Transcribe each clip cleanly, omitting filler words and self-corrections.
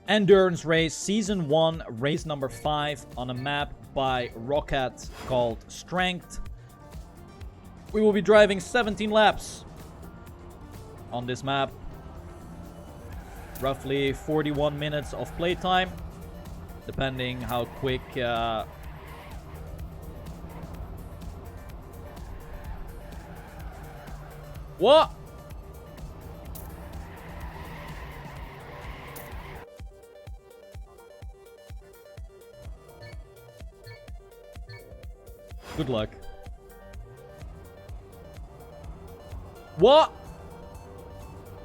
Endurance race, season 1, race number 5 on a map by Rocket called Strength. We will be driving 17 laps on this map. Roughly 41 minutes of playtime, depending how quick what? Good luck. What?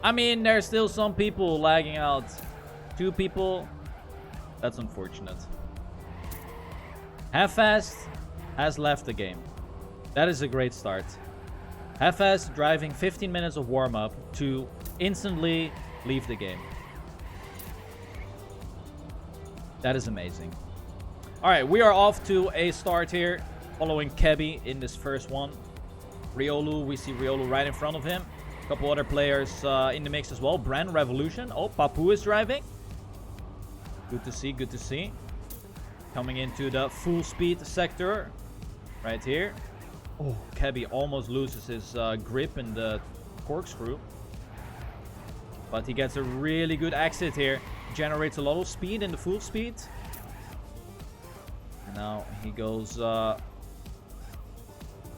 I mean, there's still some people lagging out. 2 people. That's unfortunate. Half-Fast has left the game. That is a great start. Half-Fast driving 15 minutes of warm-up to instantly leave the game. That is amazing. Alright, we are off to a start here. Following Kebby in this first one. Riolu, we see Riolu right in front of him. A couple other players in the mix as well. Brand Revolution. Oh, Papu is driving. Good to see, good to see. Coming into the full speed sector. Right here. Oh, Kebby almost loses his grip in the corkscrew. But he gets a really good exit here. Generates a lot of speed in the full speed. And now he goes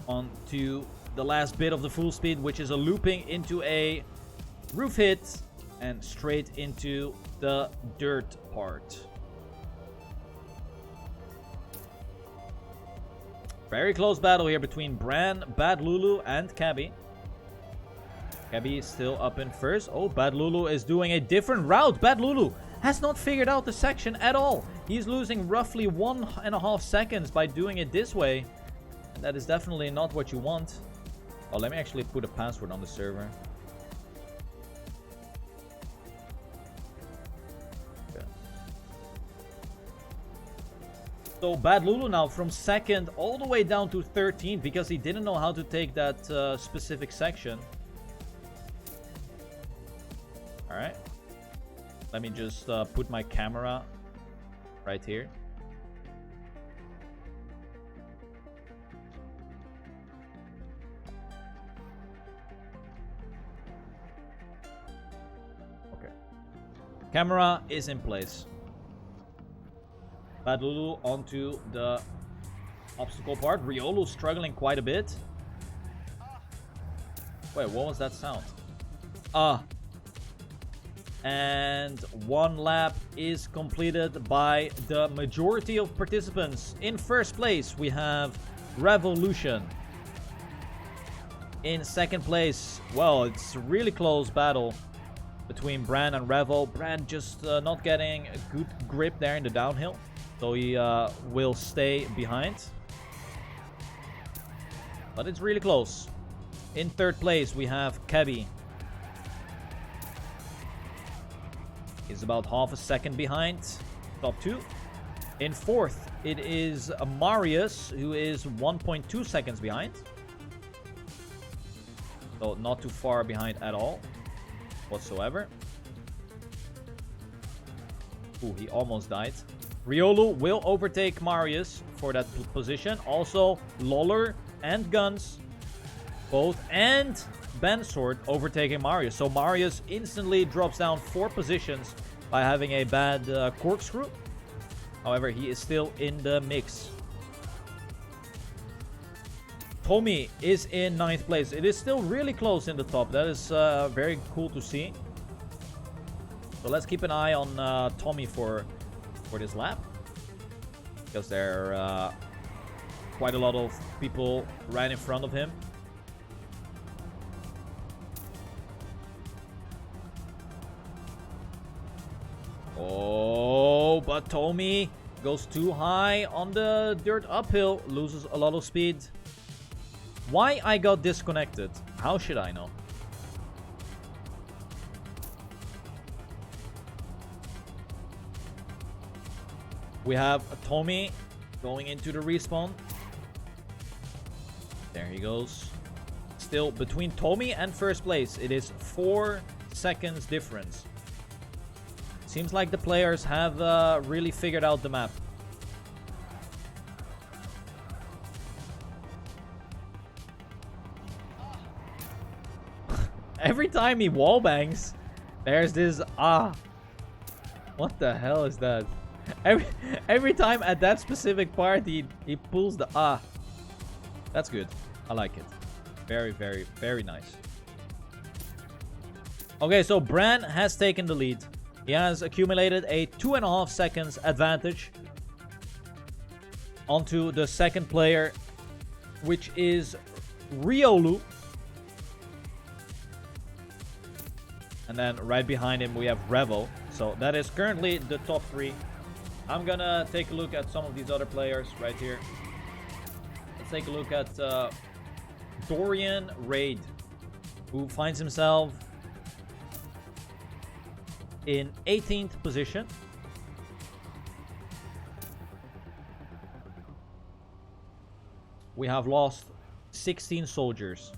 on to the last bit of the full speed, which is a looping into a roof hit and straight into the dirt part. Very close battle here between Bran, Bad Lulu, and Kebby. Kebby is still up in first. Oh, Bad Lulu is doing a different route. Bad Lulu has not figured out the section at all. He's losing roughly 1.5 seconds by doing it this way. That is definitely not what you want. Oh, let me actually put a password on the server. Okay. So Bad Lulu now from second all the way down to 13th because he didn't know how to take that specific section. Alright. Let me just put my camera right here. Camera is in place. Bad Lulu onto the obstacle part. Riolu struggling quite a bit. Wait, what was that sound? And 1 lap is completed by the majority of participants. In first place, we have Revolution. In second place, well, it's a really close battle between Bran and Revel. Bran just not getting a good grip there in the downhill. So he will stay behind. But it's really close. In third place, we have Kebby. He's about half a second behind top 2. In fourth, it is Marius, who is 1.2 seconds behind. So not too far behind at all. Whatsoever. Ooh, he almost died. Riolu will overtake Marius for that position. Also, Loller and Guns both, and Bensword overtaking Marius. So Marius instantly drops down 4 positions by having a bad corkscrew. However, he is still in the mix. Tommy is in 9th place. It is still really close in the top. That is very cool to see. So let's keep an eye on Tommy for this lap. Because there are quite a lot of people right in front of him. Oh, but Tommy goes too high on the dirt uphill. Loses a lot of speed. Why I got disconnected? How should I know? We have Tommy going into the respawn. There he goes. Still between Tommy and first place, it is 4 seconds difference. Seems like the players have really figured out the map. Every time he wallbangs, there's this What the hell is that? Every time at that specific part, he pulls the That's good. I like it. Very, very, very nice. Okay, so Bran has taken the lead. He has accumulated a 2.5 seconds advantage onto the second player, which is Riolu. And then right behind him, we have Revo. So that is currently the top 3. I'm gonna take a look at some of these other players right here. Let's take a look at Dorian Raid, who finds himself in 18th position. We have lost 16 soldiers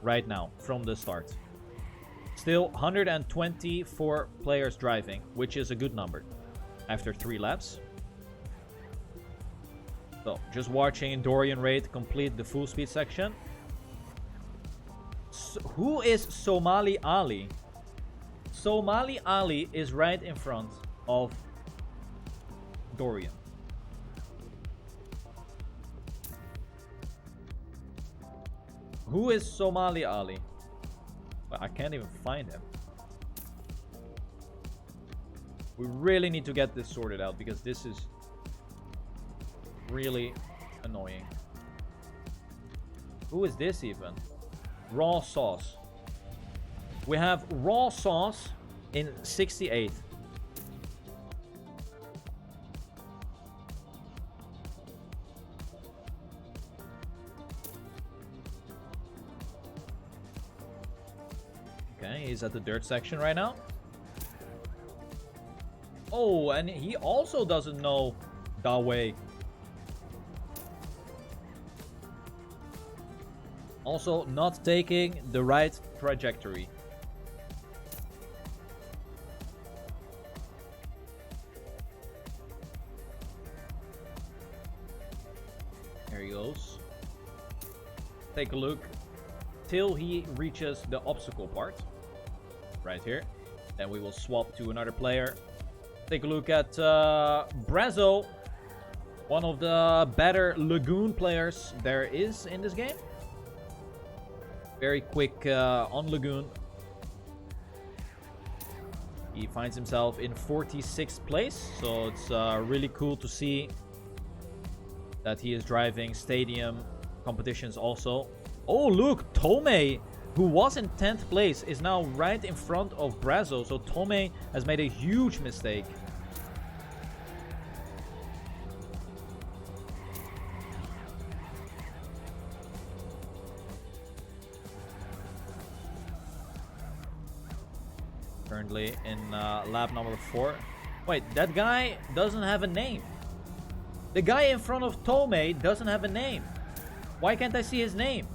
right now from the start. Still 124 players driving, which is a good number after 3 laps. So, just watching Dorian Raid complete the full speed section. So, who is Somali Ali? Somali Ali is right in front of Dorian. Who is Somali Ali? I can't even find him. We really need to get this sorted out because this is really annoying. Who is this even? Raw Sauce. We have Raw Sauce in 68th. Okay, he's at the dirt section right now. Oh, and he also doesn't know that way. Also not taking the right trajectory. There he goes. Take a look till he reaches the obstacle part. Right here. Then we will swap to another player. Take a look at Brazo, one of the better Lagoon players there is in this game. Very quick on Lagoon. He finds himself in 46th place, so it's really cool to see that he is driving stadium competitions also. Oh, look, Tomei, who was in 10th place, is now right in front of Brazo. So Tomei has made a huge mistake. Currently in lap number 4. Wait, that guy doesn't have a name. The guy in front of Tomei doesn't have a name. Why can't I see his name?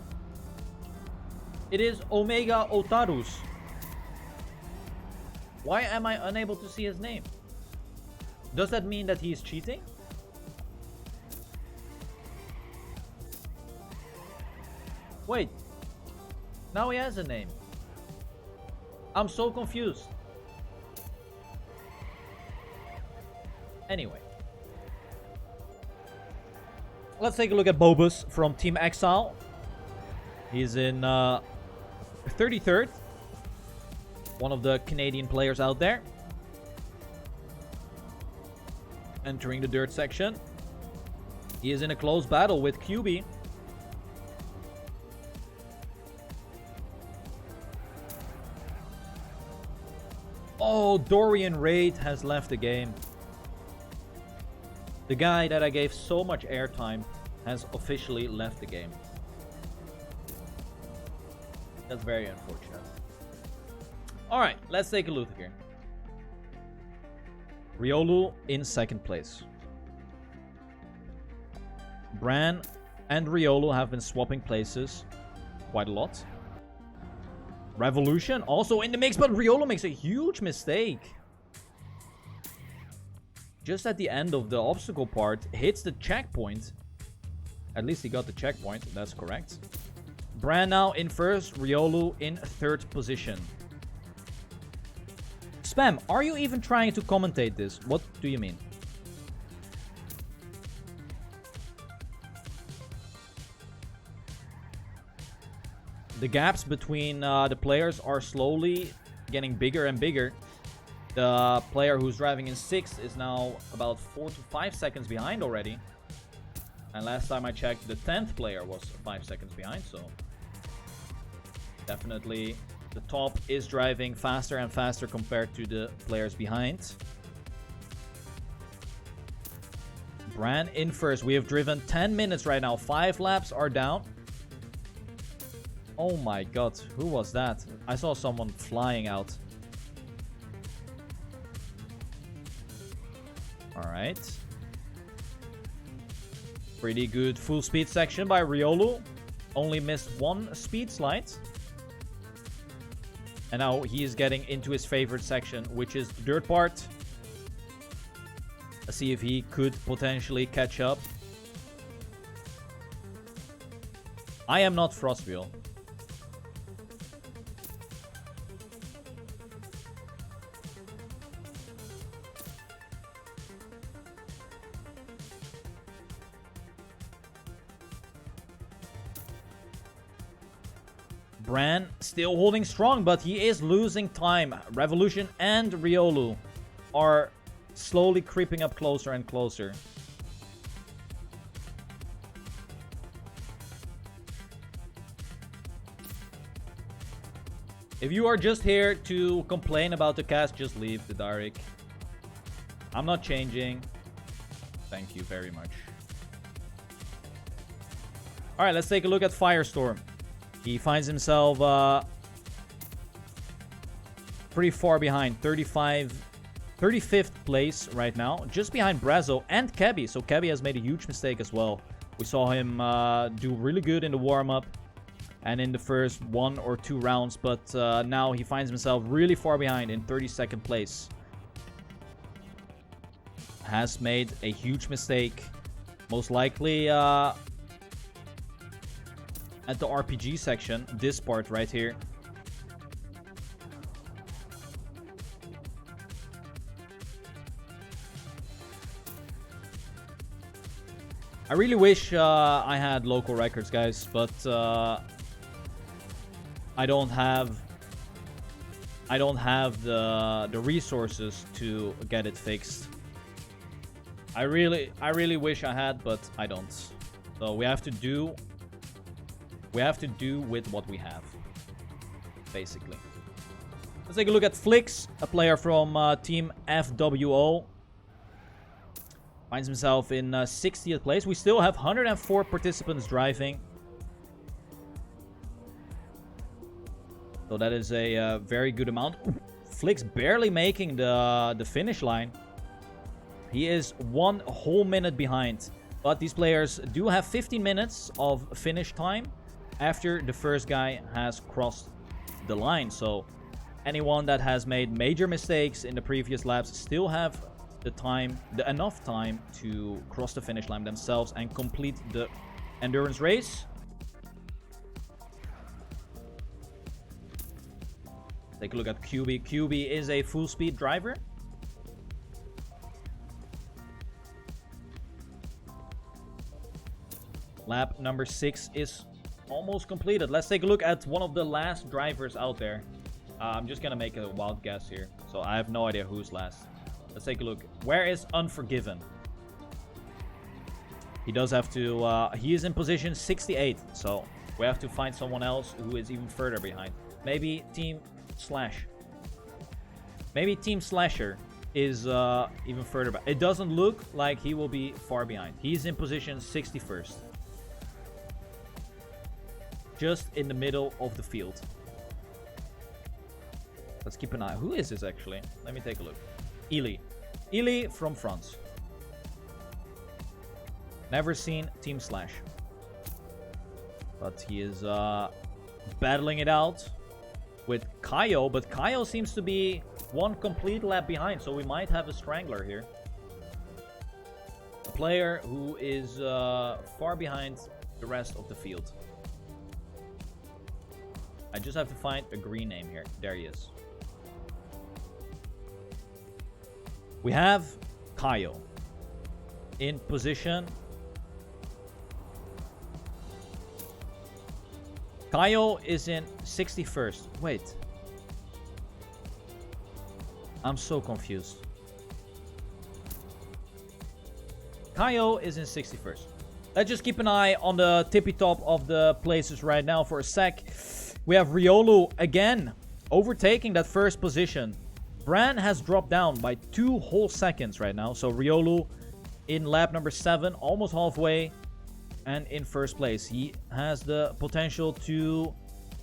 It is Omega Otarus. Why am I unable to see his name? Does that mean that he is cheating? Wait. Now he has a name. I'm so confused. Anyway. Let's take a look at Bobus from Team Exile. He's in 33rd. One of the Canadian players out there. Entering the dirt section. He is in a close battle with QB. Oh, Dorian Raid has left the game. The guy that I gave so much airtime has officially left the game. That's very unfortunate. Alright, let's take a look here. Riolu in 2nd place. Bran and Riolu have been swapping places quite a lot. Revolution also in the mix, but Riolu makes a huge mistake. just at the end of the obstacle part, hits the checkpoint. At least he got the checkpoint. That's correct. Bran now in first. Riolu in third position. Spam, are you even trying to commentate this? What do you mean? The gaps between the players are slowly getting bigger and bigger. The player who's driving in 6th is now about 4 to 5 seconds behind already. And last time I checked, the 10th player was 5 seconds behind, so definitely the top is driving faster and faster compared to the players behind. Bran in first. We have driven 10 minutes right now. 5 laps are down. Oh my god, who was that? I saw someone flying out. Alright. Pretty good full speed section by Riolu. Only missed 1 speed slide. And now he is getting into his favorite section, which is the dirt part. Let's see if he could potentially catch up. I am not Frostwheel. Bran still holding strong, but he is losing time. Revolution and Riolu are slowly creeping up closer and closer. If you are just here to complain about the cast, just leave the Darik. I'm not changing. Thank you very much. Alright, let's take a look at Firestorm. He finds himself pretty far behind. 35th place right now. Just behind Brazo and Kebby. So Kebby has made a huge mistake as well. We saw him do really good in the warm-up and in the first 1 or 2 rounds. But now he finds himself really far behind in 32nd place. Has made a huge mistake. Most likely at the RPG section, this part right here. I really wish I had local records, guys, but I don't have the resources to get it fixed. I really wish I had, but I don't. So we have to do with what we have, basically. Let's take a look at Flix, a player from Team FWO. Finds himself in 60th place. We still have 104 participants driving. So that is a very good amount. Flix barely making the finish line. He is 1 whole minute behind. But these players do have 15 minutes of finish time after the first guy has crossed the line. So anyone that has made major mistakes in the previous laps still have enough time to cross the finish line themselves and complete the endurance race. Take a look at QB. QB is a full speed driver. Lap number 6 is almost completed. Let's take a look at one of the last drivers out there. I'm just gonna make a wild guess here, so I have no idea who's last. Let's take a look. Where is Unforgiven? He does have to he is in position 68, so we have to find someone else who is even further behind. Maybe Team Slash. Maybe Team Slasher is even further back. It doesn't look like he will be far behind. He's in position 61st. Just in the middle of the field. Let's keep an eye. Who is this actually? Let me take a look. Ely. Ely from France. Never seen Team Slash. But he is battling it out with Kaio. But Kaio seems to be 1 complete lap behind. So we might have a strangler here. A player who is far behind the rest of the field. I just have to find a green name here. There he is. We have Kaio in position. Kaio is in 61st. Wait. I'm so confused. Kaio is in 61st. Let's just keep an eye on the tippy top of the places right now for a sec. We have Riolu again overtaking that first position. Bran has dropped down by 2 whole seconds right now. So Riolu in lap number 7, almost halfway, and in first place. He has the potential to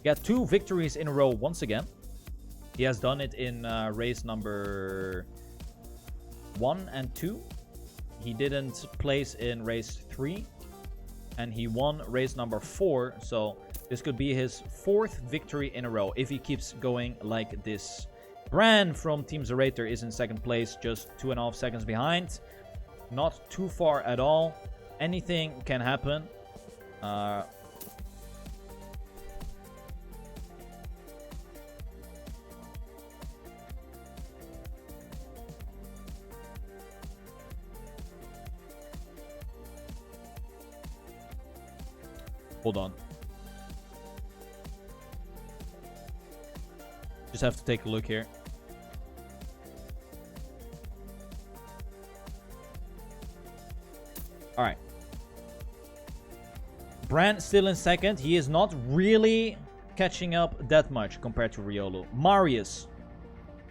get 2 victories in a row once again. He has done it in race number 1 and 2. He didn't place in race 3. And he won race number 4. So this could be his 4th victory in a row if he keeps going like this. Bran from Team Zerator is in 2nd place, just 2.5 seconds behind. Not too far at all. Anything can happen. Hold on. Just have to take a look here. All right. Bran still in 2nd. He is not really catching up that much compared to Riolu. Marius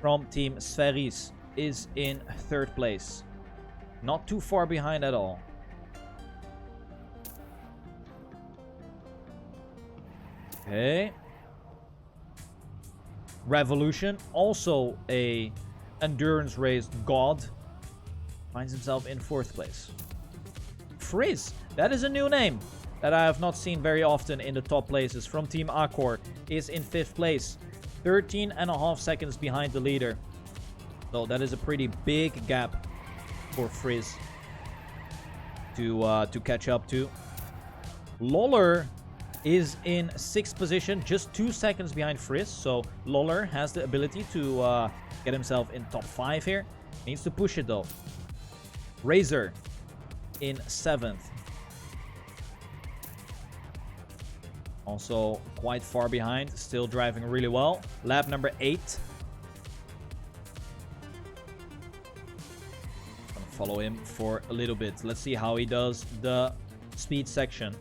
from Team Sferis is in 3rd place. Not too far behind at all. Okay. Revolution, also a endurance race god, finds himself in 4th place. Frizz, that is a new name that I have not seen very often in the top places. From Team Accor is in 5th place, 13.5 seconds behind the leader. So that is a pretty big gap for Frizz to catch up to. Loller is in 6th position, just 2 seconds behind Frizz. So Loller has the ability to get himself in top 5 here. Needs to push it though. Razor in 7th. Also quite far behind, still driving really well. Lap number 8. Gonna follow him for a little bit. Let's see how he does the speed section.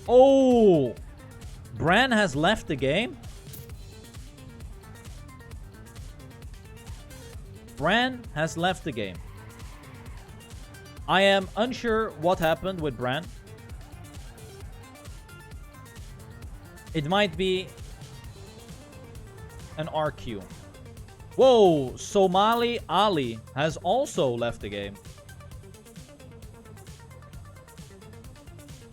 Oh! Bran has left the game? Bran has left the game. I am unsure what happened with Bran. It might be an RQ. Whoa! Somali Ali has also left the game.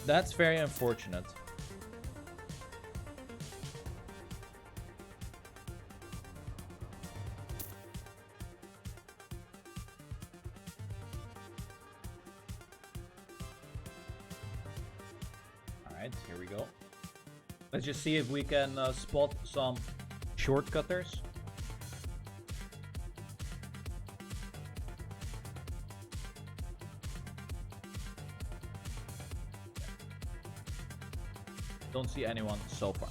That's very unfortunate. Alright, here we go. Let's just see if we can spot some shortcutters. Don't see anyone so far.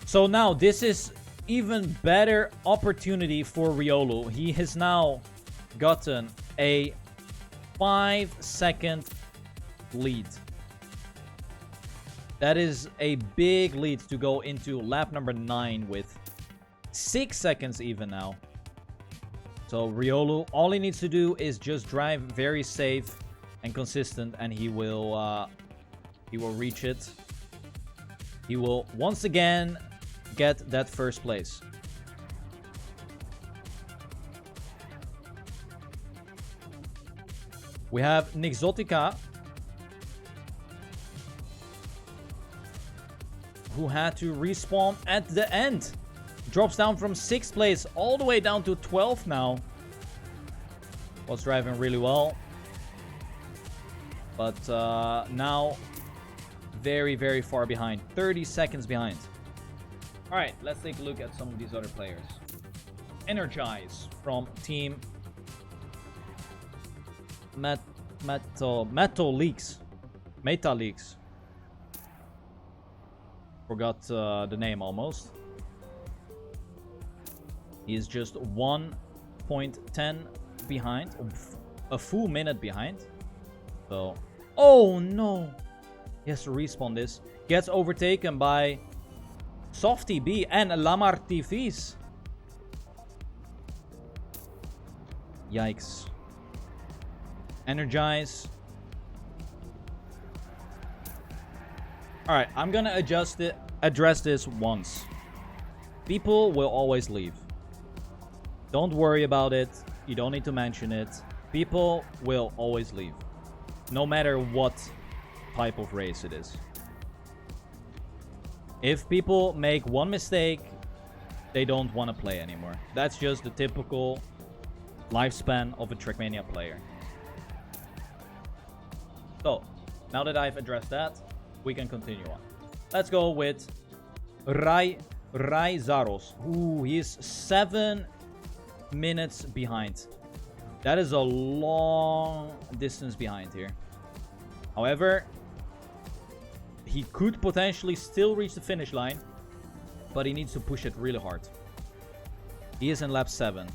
So now this is even better opportunity for Riolu. He has now gotten a 5-second lead. That is a big lead to go into lap number 9 with 6 seconds even now. So Riolu, all he needs to do is just drive very safe and consistent, and he will reach it. He will once again get that first place. We have Nixotica, who had to respawn at the end. Drops down from 6th place all the way down to 12th now. Was driving really well. But now very, very far behind. 30 seconds behind. Alright, let's take a look at some of these other players. Energize from Team Metal Leaks. Meta Leaks. Forgot the name almost. He is just 1.10 behind. A full minute behind. So, oh no. He has to respawn this. Gets overtaken by Softy B and Lamartifis. Yikes. Energize. Alright, I'm gonna address this once. People will always leave. Don't worry about it. You don't need to mention it. People will always leave. No matter what type of race it is. If people make one mistake, they don't want to play anymore. That's just the typical lifespan of a Trackmania player. So, now that I've addressed that, we can continue on. Let's go with Zaros. Ooh, he's 7 minutes behind. That is a long distance behind here. However, he could potentially still reach the finish line, but he needs to push it really hard. He is in lap 7.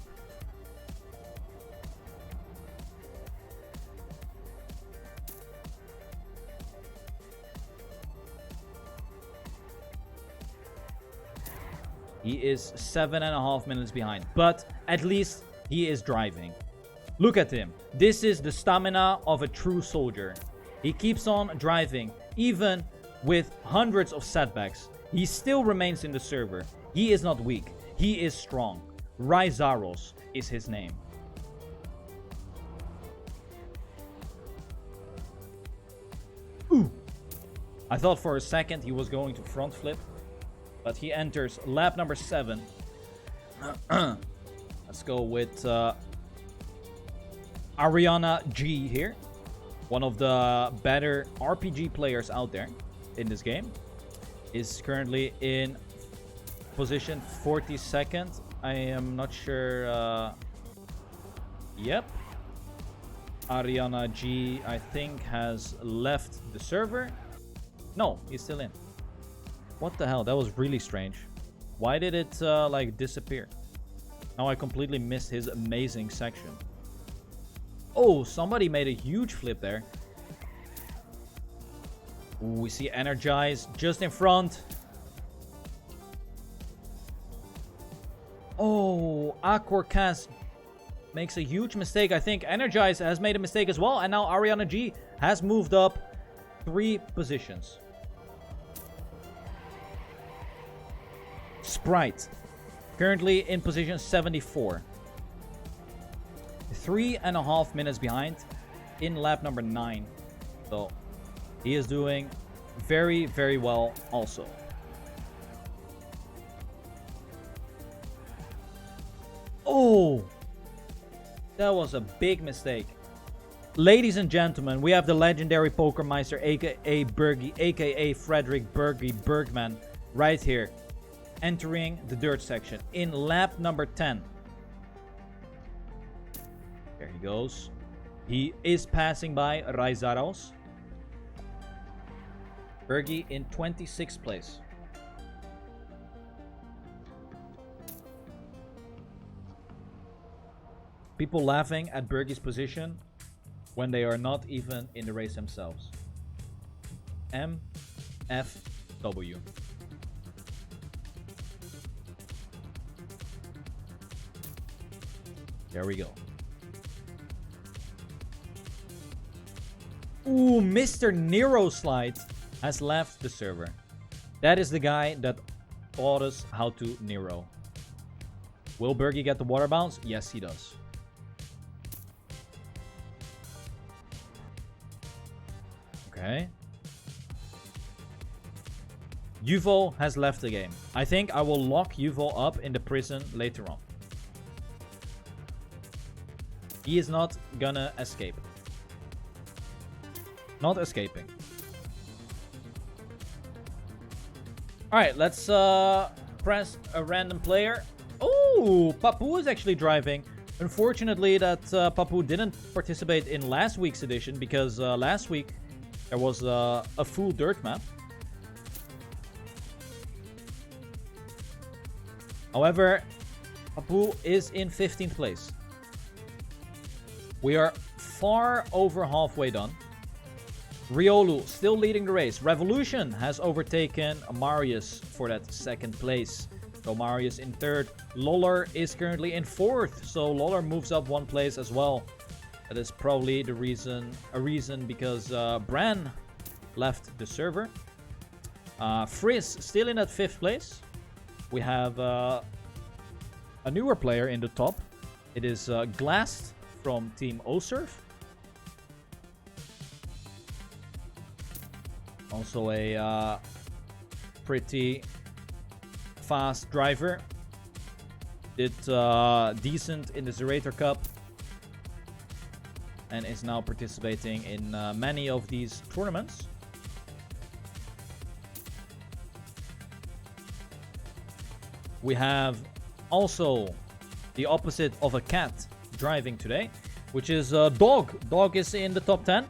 He is 7.5 minutes behind, but at least he is driving. Look at him. This is the stamina of a true soldier. He keeps on driving, even with hundreds of setbacks. He still remains in the server. He is not weak. He is strong. Ryzaros is his name. Ooh. I thought for a second he was going to front flip, but he enters lap number 7. Let's go with Ariana G here. One of the better RPG players out there in this game. Is currently in position 42nd. I am not sure. Yep. Ariana G, I think, has left the server. No, he's still in. What the hell? That was really strange. Why did it like disappear? Now I completely missed his amazing section. Oh, somebody made a huge flip there. Ooh, we see Energize just in front. Oh, Akorcast makes a huge mistake. I think Energize has made a mistake as well. And now Ariana G has moved up 3 positions. Sprite, currently in position 74. 3.5 minutes behind in lap number 9. So he is doing very, very well also. Oh, that was a big mistake. Ladies and gentlemen, we have the legendary Pokermeister, aka Bergie, aka Frederick Bergman, right here, entering the dirt section in lap number 10. There he goes. He is passing by Raizaros. Bergie in 26th place. People laughing at Bergie's position when they are not even in the race themselves. MFW. There we go. Ooh, Mr. Nero Slide has left the server. That is the guy that taught us how to Nero. Will Bergie get the water bounce? Yes, he does. Okay. Yuvo has left the game. I think I will lock Yuvo up in the prison later on. He is not gonna escape. Not escaping. Alright, let's press a random player. Oh, Papu is actually driving. Unfortunately, that Papu didn't participate in last week's edition because last week there was a full dirt map. However, Papu is in 15th place. We are far over halfway done. Riolu still leading the race. Revolution has overtaken Marius for that second place. So Marius in third. Loller is currently in fourth. So Loller moves up one place as well. That is probably a reason because Bran left the server. Frizz still in that fifth place. We have a newer player in the top. It is Glassed from Team Osurf. Also a pretty fast driver. Did decent in the Zerator Cup. And is now participating in many of these tournaments. We have also the opposite of a cat driving today, which is Dog. Dog is in the top 10.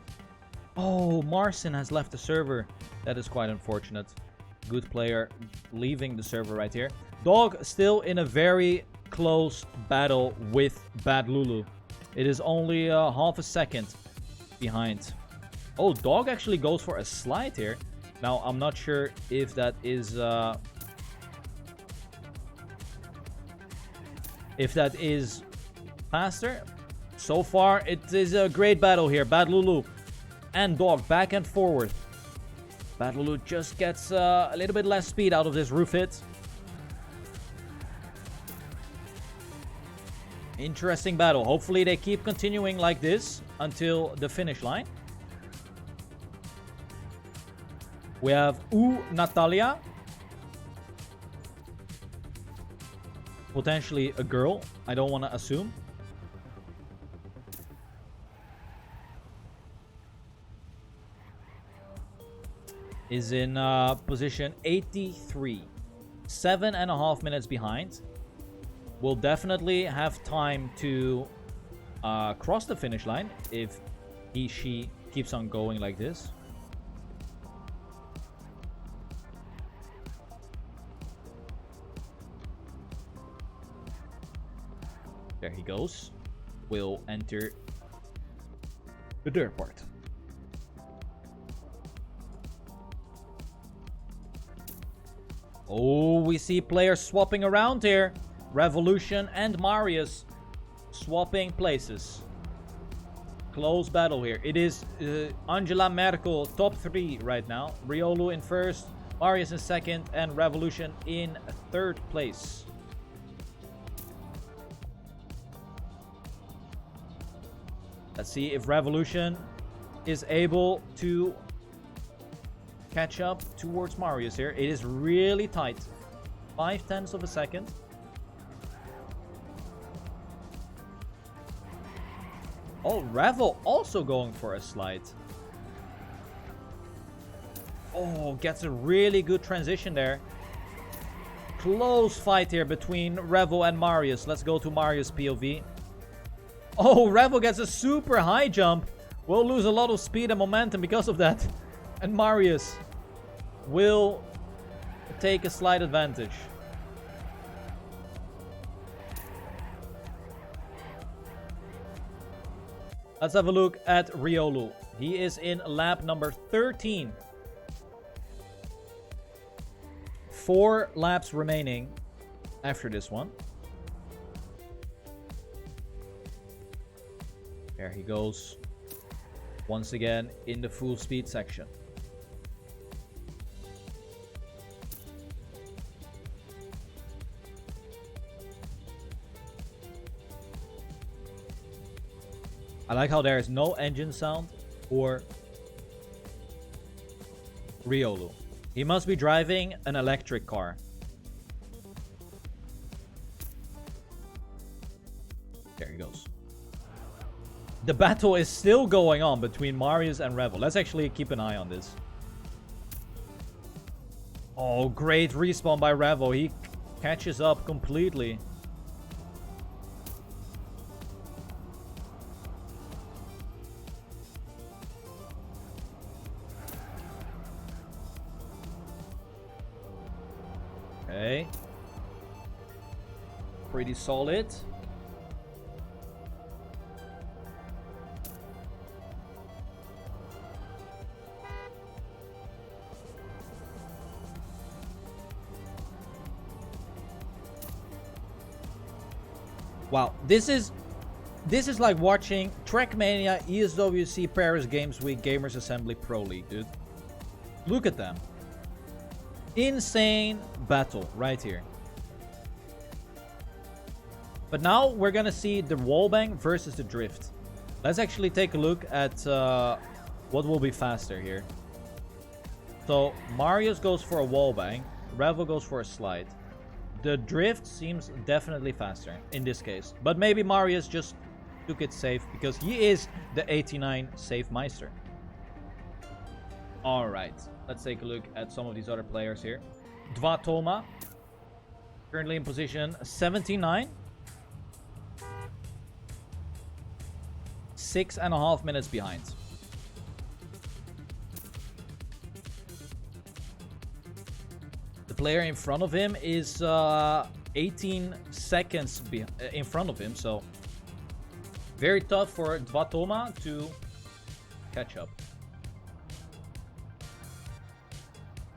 Oh, Marcin has left the server. That is quite unfortunate. Good player leaving the server right here. Dog still in a very close battle with Bad Lulu. It is only half a second behind. Oh, Dog actually goes for a slide here. Now, I'm not sure if that is... if that is faster. So far, it is a great battle here. Bad Lulu and Dog back and forward. Bad Lulu just gets a little bit less speed out of this roof hit. Interesting battle. Hopefully they keep continuing like this until the finish line. We have Natalia. Potentially a girl. I don't want to assume. Is in position 83. 7.5 minutes behind. Will definitely have time to cross the finish line if she keeps on going like this. There he goes. Will enter the dirt part. Oh, we see players swapping around here. Revolution and Marius swapping places. Close battle here. It is Angela Merkel top 3 right now. Riolu in first, Marius in second, and Revolution in third place. Let's see if Revolution is able to catch up towards Marius here. It is really tight. 0.5 of a second. Oh, Revel also going for a slide. Oh, gets a really good transition there. Close fight here between Revel and Marius. Let's go to Marius POV. Oh, Revel gets a super high jump. Will lose a lot of speed and momentum because of that. And Marius will take a slight advantage. Let's have a look at Riolu. He is in lap number 13. 4 laps remaining after this one. There he goes. Once again in the full speed section. I like how there is no engine sound for Riolu. He must be driving an electric car. There he goes. The battle is still going on between Marius and Revel. Let's actually keep an eye on this. Oh, great respawn by Revel. He catches up completely. Okay. Pretty solid. Wow, this is like watching Trackmania ESWC Paris Games Week Gamers Assembly Pro League, dude. Look at them. Insane battle right here. But now we're gonna see the wallbang versus the drift. Let's actually take a look at what will be faster here. So Marius goes for a wallbang, Revel goes for a slide. The drift seems definitely faster in this case. But maybe Marius just took it safe because he is the 89 safe Meister. Alright, let's take a look at some of these other players here. Dvatoma, currently in position 79. 6.5 minutes behind. The player in front of him is 18 seconds in front of him, so very tough for Dvatoma to catch up.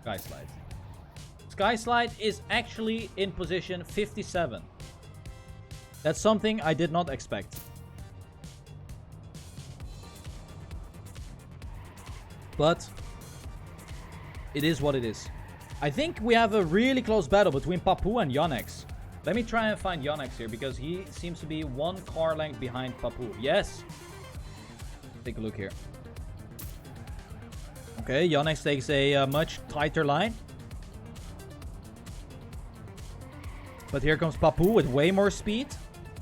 Sky Slide. Sky Slide is actually in position 57. That's something I did not expect. But it is what it is. I think we have a really close battle between Papu and Yonex. Let me try and find Yonex here because he seems to be one car length behind Papu. Yes. Take a look here. Okay, Yonex takes a much tighter line. But here comes Papu with way more speed.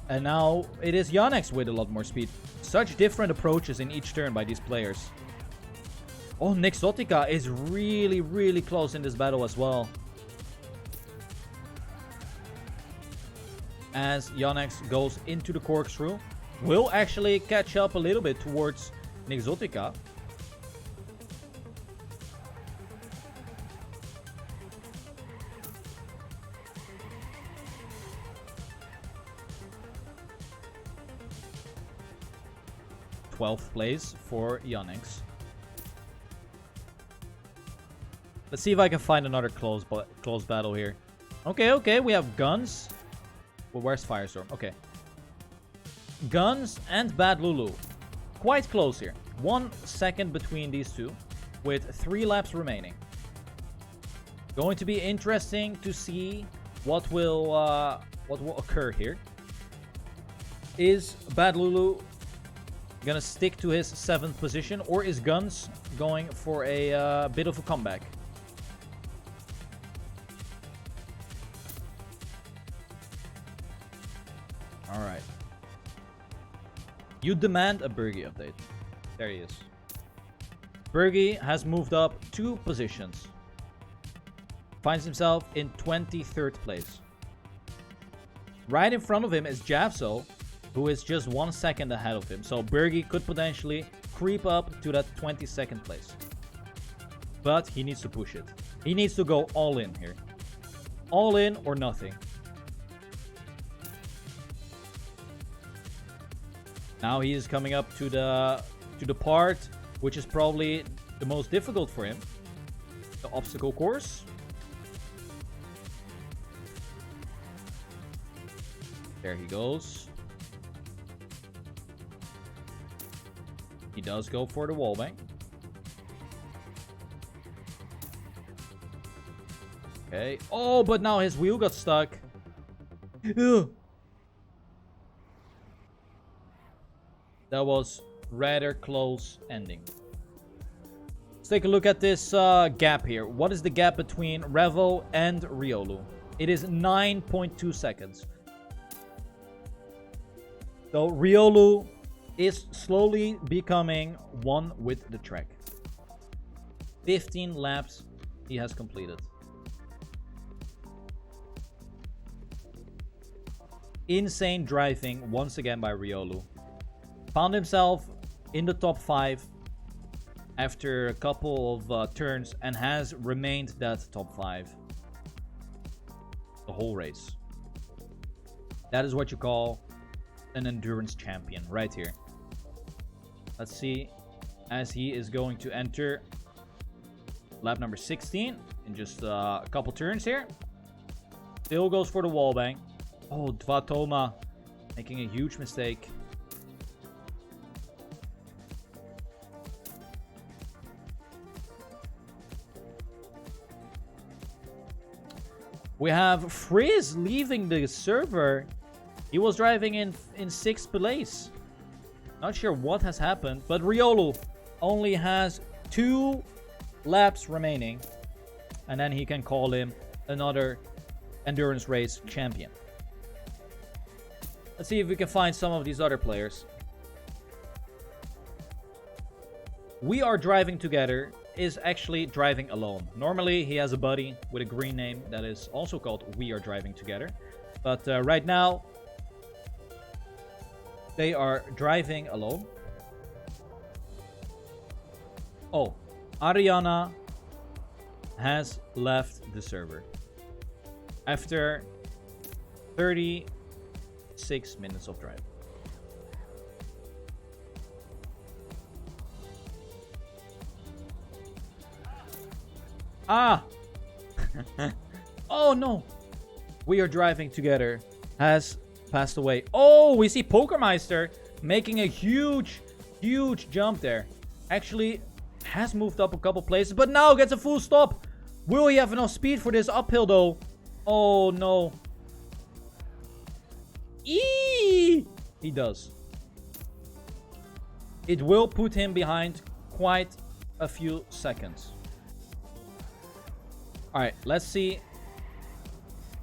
And now it is Yonex with a lot more speed. Such different approaches in each turn by these players. Oh, Nixotica is really, really close in this battle as well. As Yonex goes into the corkscrew. Will actually catch up a little bit towards Nixotica. Twelfth place for Yonex. Let's see if I can find another close battle here. Okay, we have Guns. Well, where's Firestorm? Okay. Guns and Bad Lulu. Quite close here. 1 second between these two with 3 laps remaining. Going to be interesting to see what will occur here. Is Bad Lulu gonna stick to his 7th position, or is Guns going for a bit of a comeback? Alright. You demand a Bergie update. There he is. Bergie has moved up 2 positions. Finds himself in 23rd place. Right in front of him is Javso, who is just 1 second ahead of him. So Bergie could potentially creep up to that 22nd place. But he needs to push it. He needs to go all in here. All in or nothing. Now he is coming up to the part which is probably the most difficult for him. The obstacle course. There he goes. He does go for the wallbang. Okay. Oh, but now his wheel got stuck. Ugh. That was rather close ending. Let's take a look at this gap here. What is the gap between Revo and Riolu? It is 9.2 seconds. So Riolu is slowly becoming one with the Trek. 15 laps he has completed. Insane driving once again by Riolu. Found himself in the top 5 after a couple of turns and has remained that top 5 the whole race. That is what you call an endurance champion right here. Let's see, as he is going to enter lap number 16 in just a couple turns here. Still goes for the wallbang. Oh, Dvatoma making a huge mistake. We have Frizz leaving the server. He was driving in 6th place. Not sure what has happened, but Riolu only has 2 laps remaining, and then he can call him another endurance race champion. Let's see if we can find some of these other players. We Are Driving Together is actually driving alone. Normally he has a buddy with a green name that is also called We Are Driving Together, but right now they are driving alone. Oh, Ariana has left the server after 36 minutes of driving. Ah! Oh no! We Are Driving Together has passed away. Oh, we see Pokermeister making a huge jump there. Actually, has moved up a couple places, but now gets a full stop. Will he have enough speed for this uphill though? Oh no. Eee! He does. It will put him behind quite a few seconds. Alright, let's see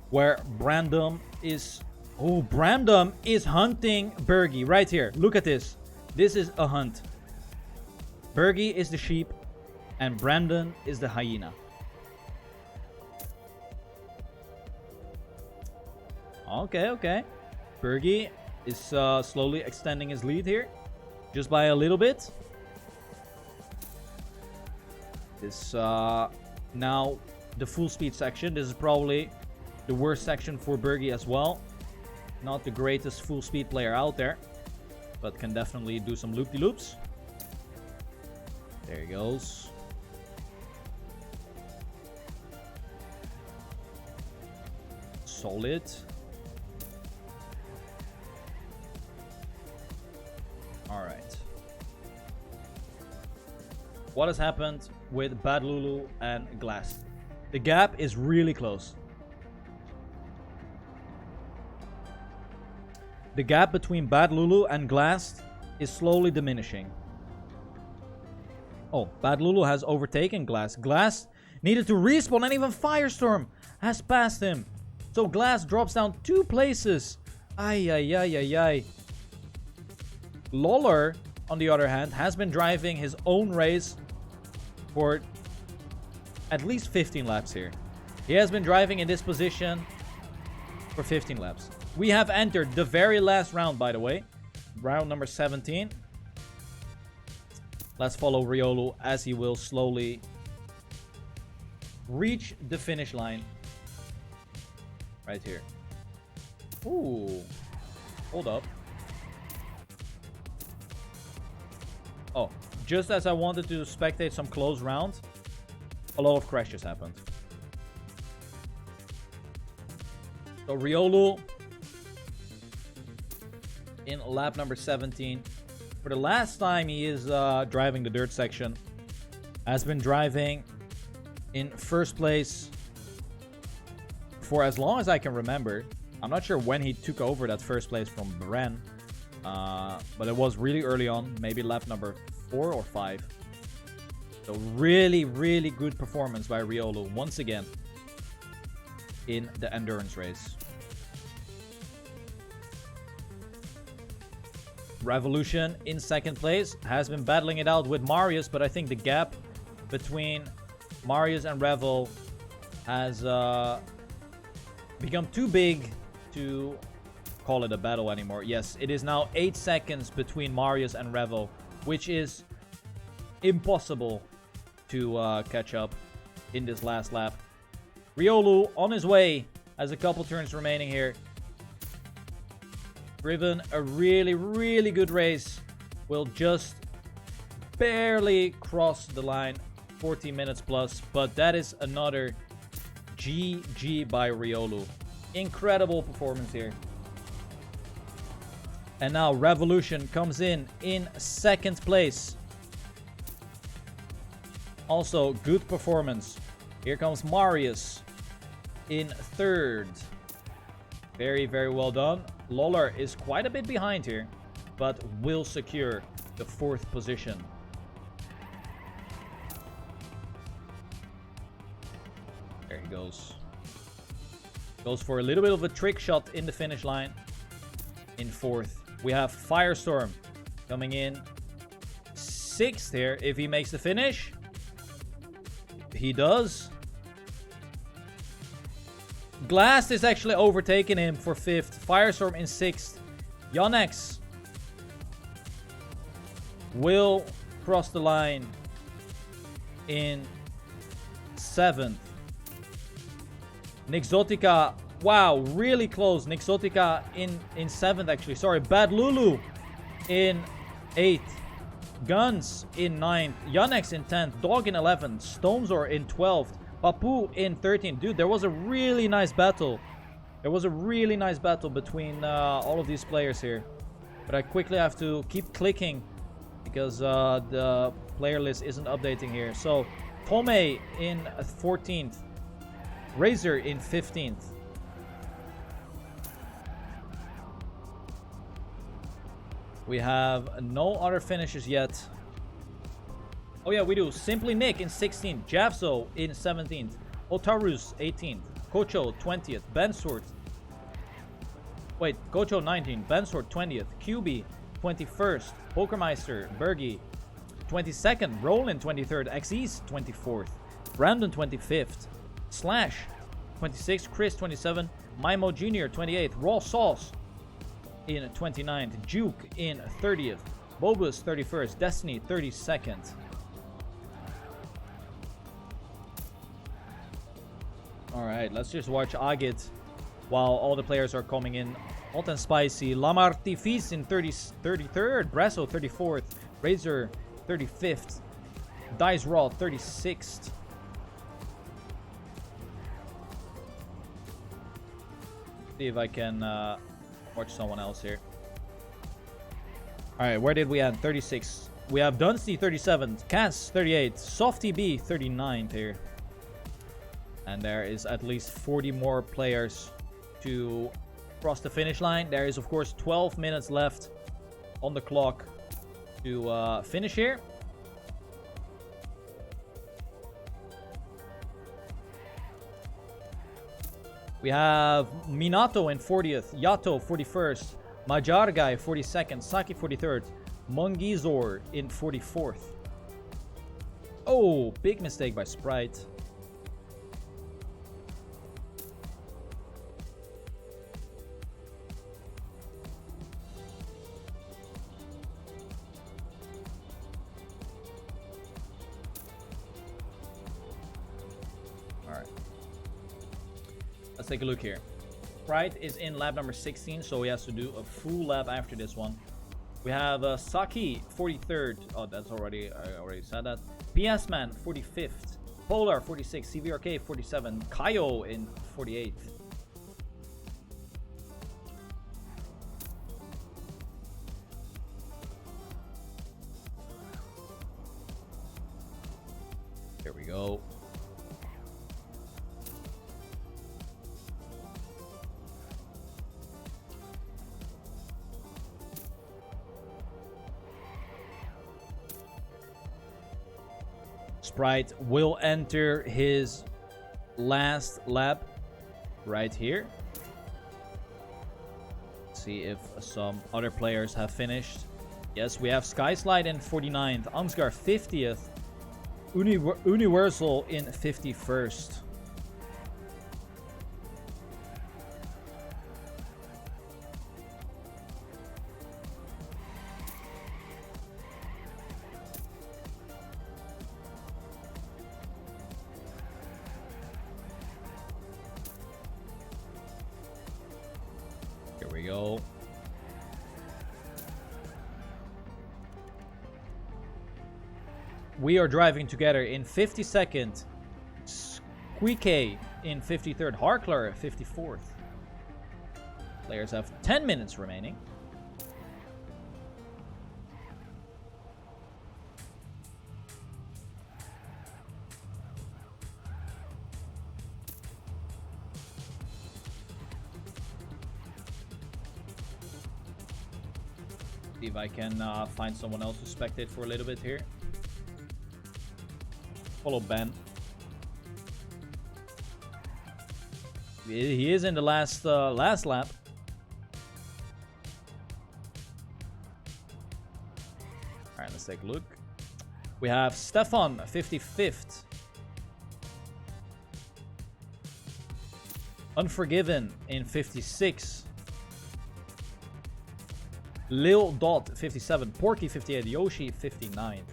where Brandon is. Oh, Brandon is hunting Bergie right here. Look at this. This is a hunt. Bergie is the sheep and Brandon is the hyena. Okay. Bergie is slowly extending his lead here. Just by a little bit. This now the full speed section. This is probably the worst section for Bergie as well. Not the greatest full speed player out there, but can definitely do some loop-de-loops. There he goes. Solid. Alright. What has happened with Bad Lulu and Glass? The gap is really close. The gap between Bad Lulu and Glass is slowly diminishing. Oh, Bad Lulu has overtaken Glass. Glass needed to respawn and even Firestorm has passed him. So Glass drops down 2 places. Ay. Lawler, on the other hand, has been driving his own race for at least 15 laps here. He has been driving in this position for 15 laps. We have entered the very last round, by the way. Round number 17. Let's follow Riolu as he will slowly reach the finish line. Right here. Ooh. Hold up. Oh, just as I wanted to spectate some close rounds, a lot of crashes happened. So Riolu in lap number 17. For the last time he is driving the dirt section. Has been driving in first place for as long as I can remember. I'm not sure when he took over that first place from Bren. But it was really early on. Maybe lap number 4 or 5. So really, really good performance by Riolu once again in the endurance race. Revolution in second place has been battling it out with Marius, but I think the gap between Marius and Revel has become too big to call it a battle anymore. Yes, it is now 8 seconds between Marius and Revel, which is impossible to catch up in this last lap. Riolu on his way, has a couple turns remaining here. Driven a really, really good race. Will just barely cross the line. 14 minutes plus. But that is another GG by Riolu. Incredible performance here. And now Revolution comes in second place. Also, good performance. Here comes Marius in third. Very, very well done. Lawler is quite a bit behind here, but will secure the fourth position. There he goes. Goes for a little bit of a trick shot in the finish line. In fourth. We have Firestorm coming in sixth here. If he makes the finish, he does. Glass is actually overtaking him for fifth. Firestorm in sixth. Yonex will cross the line in seventh. Nixotica, wow, really close. Nixotica in seventh, actually. Sorry, Bad Lulu in eighth. Guns in ninth. Yonex in 10th. Dog in 11th. Stomzor in 12th. Papu in 13th. Dude, there was a really nice battle. There was a really nice battle between all of these players here. But I quickly have to keep clicking because the player list isn't updating here. So, Tome in 14th. Razor in 15th. We have no other finishes yet. Oh yeah, we do. Simply Nick in 16th. Javso in 17th. Otarus 18th. Kocho 20th. Bensort. Wait, Kocho 19th. Bensort 20th. QB 21st. Pokermeister Bergie 22nd. Roland 23rd. Xease 24th. Brandon 25th. Slash 26th. Chris 27th. Mimo Jr. 28th. Raw Sauce in 29th. Juke in 30th. Bobus 31st. Destiny 32nd. Alright, let's just watch Agit while all the players are coming in. Hot and Spicy. Lamartifis in 33rd. Brasso 34th. Razor 35th. Dice Raw 36th. See if I can watch someone else here. Alright, where did we end? 36. We have Dunsty 37th. Cass 38th. Softy B 39th here. And there is at least 40 more players to cross the finish line. There is, of course, 12 minutes left on the clock to finish here. We have Minato in 40th, Yato 41st, Majar Guy 42nd, Saki 43rd, Mongizor in 44th. Oh, big mistake by Sprite. Let's take a look here. Sprite is in lap number 16, so he has to do a full lap after this one. We have Saki 43rd. Oh, that's already, I already said that. PS Man 45th. Polar 46. CVRK 47. Kaio in 48th. Here we go. Sprite will enter his last lap right here. See if some other players have finished. Yes, we have Skyslide in 49th, Amsgar 50th, Universal in 51st. Here we go. We are driving together in 52nd, Squeaky in 53rd, Harkler 54th. Players have 10 minutes remaining. See if I can find someone else to spectate for a little bit here. Follow Ben. He is in the last lap. All right, let's take a look. We have Stefan, 55th. Unforgiven in 56. Lil Dot, 57. Porky, 58. Yoshi, 59th.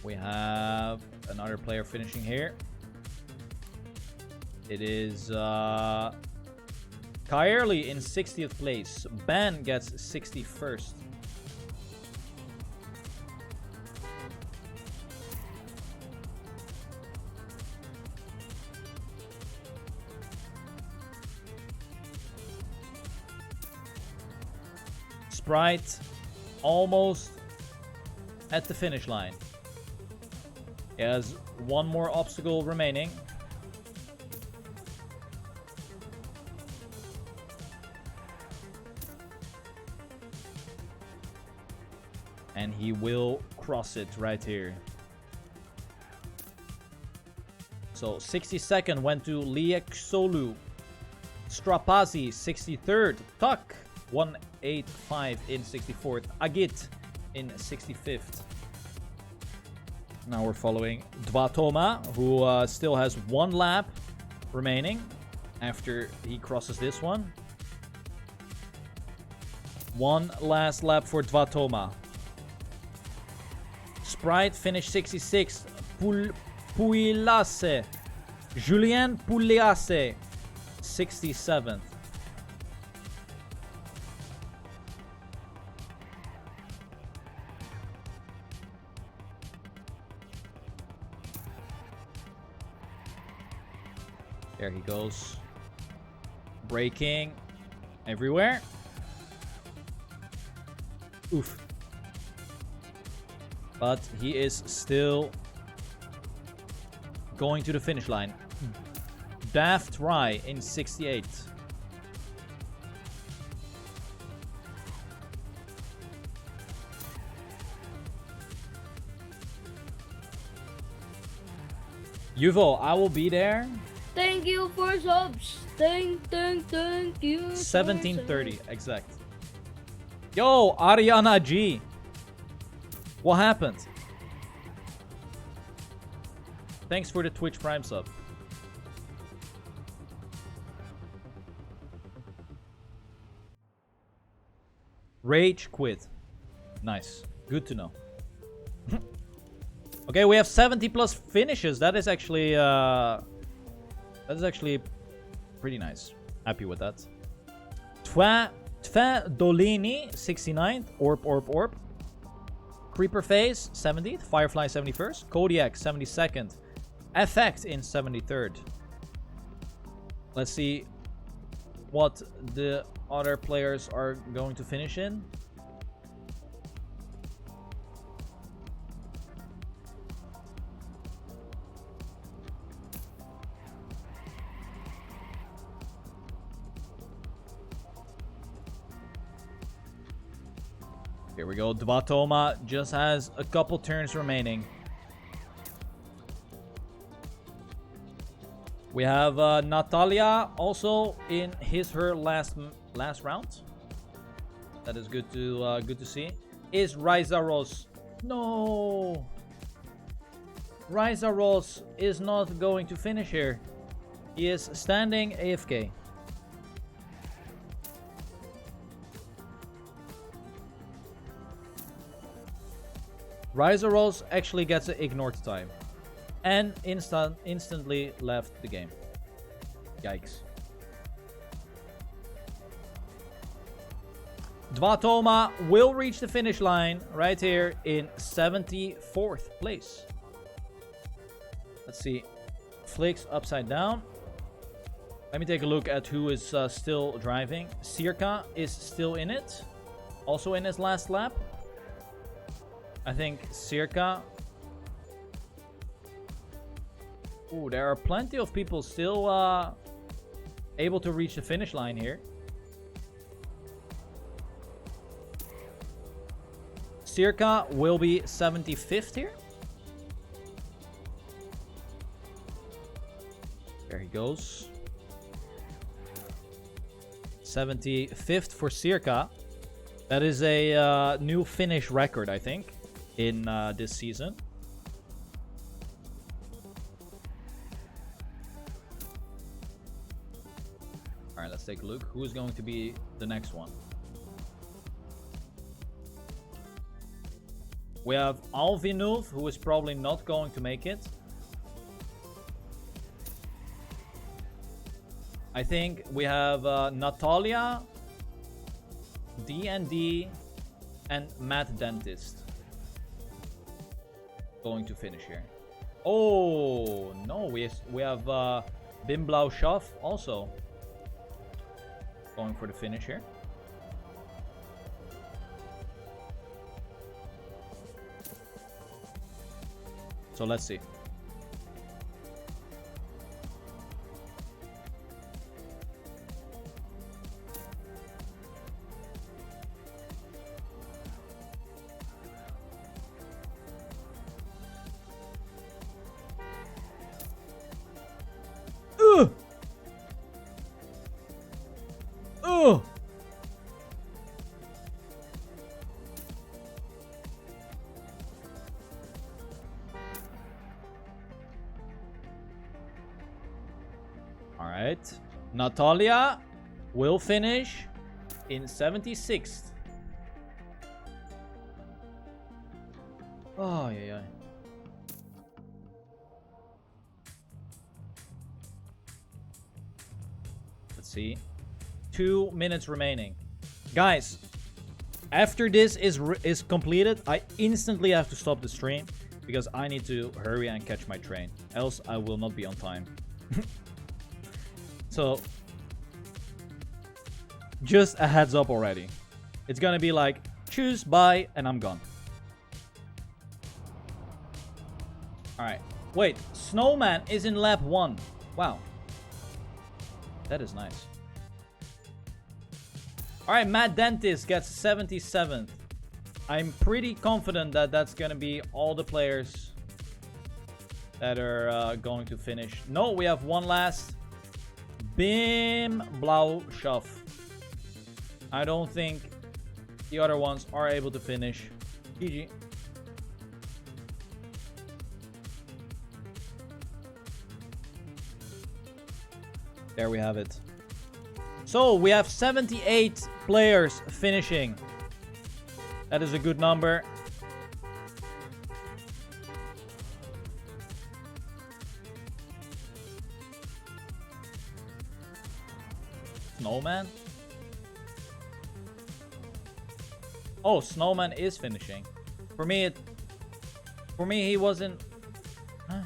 We have another player finishing here. It is Kyerly in 60th place. Ben gets 61st. Sprite almost at the finish line. He has one more obstacle remaining. And he will cross it right here. So 62nd went to Liexolu. Strapazi, 63rd. Tuck, 185 in 64th. Agit in 65th. Now we're following Dvatoma, who still has one lap remaining after he crosses this one. One last lap for Dvatoma. Sprite finished 66th. Puilasse. Julien Puilasse, 67th. There he goes. Braking everywhere. Oof. But he is still going to the finish line. Daft Rye in 68th. Yuvo, I will be there. Thank you for subs. Thank you. 17:30, exact. Yo, Ariana G. What happened? Thanks for the Twitch Prime sub. Rage quit. Nice. Good to know. Okay, we have 70 plus finishes. That is actually pretty nice. Happy with that. Twa Dolini, 69th. Orb. Creeper Phase, 70th. Firefly, 71st. Kodiak, 72nd. Effect in 73rd. Let's see what the other players are going to finish in. Here we go. Dvatoma just has a couple turns remaining. We have Natalia also in her last round. That is good to see. Is Raizaros? No. Raizaros is not going to finish here. He is standing AFK. Raizaros actually gets an ignored time. And instantly left the game. Yikes. Dvatoma will reach the finish line right here in 74th place. Let's see. Flicks upside down. Let me take a look at who is still driving. Sirka is still in it. Also in his last lap. I think Sirka. Ooh, there are plenty of people still able to reach the finish line here. Sirka will be 75th here. There he goes. 75th for Sirka. That is a new finish record, I think, in this season. All right, let's take a look. Who is going to be the next one? We have Alvinulf, who is probably not going to make it. I think we have Natalia, D&D, and Matt Dentist going to finish here. Oh, no, we have Bimblau Schaff also going for the finish here. So let's see. All right. Natalia will finish in 76th. Oh, yeah. Let's see. 2 minutes remaining. Guys, after this is completed, I instantly have to stop the stream because I need to hurry and catch my train. Else I will not be on time. So, just a heads up already. It's gonna be like, choose, bye, and I'm gone. Alright. Wait, Snowman is in lap 1. Wow. That is nice. Alright, Matt Dentist gets 77th. I'm pretty confident that that's gonna be all the players that are going to finish. No, we have one last. Bim Blau Schaff. I don't think the other ones are able to finish. GG. There we have it. So we have 78 players finishing. That is a good number. Snowman? Oh, Snowman is finishing. For me, he wasn't. Huh?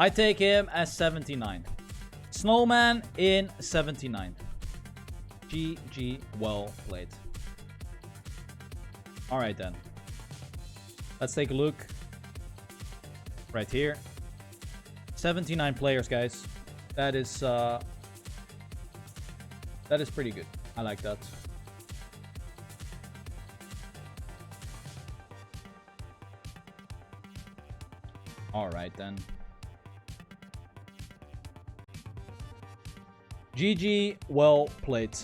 I take him as 79. Snowman in 79. GG, well played. Alright then. Let's take a look. Right here. 79 players, guys. That is pretty good. I like that. Alright then. GG, well played.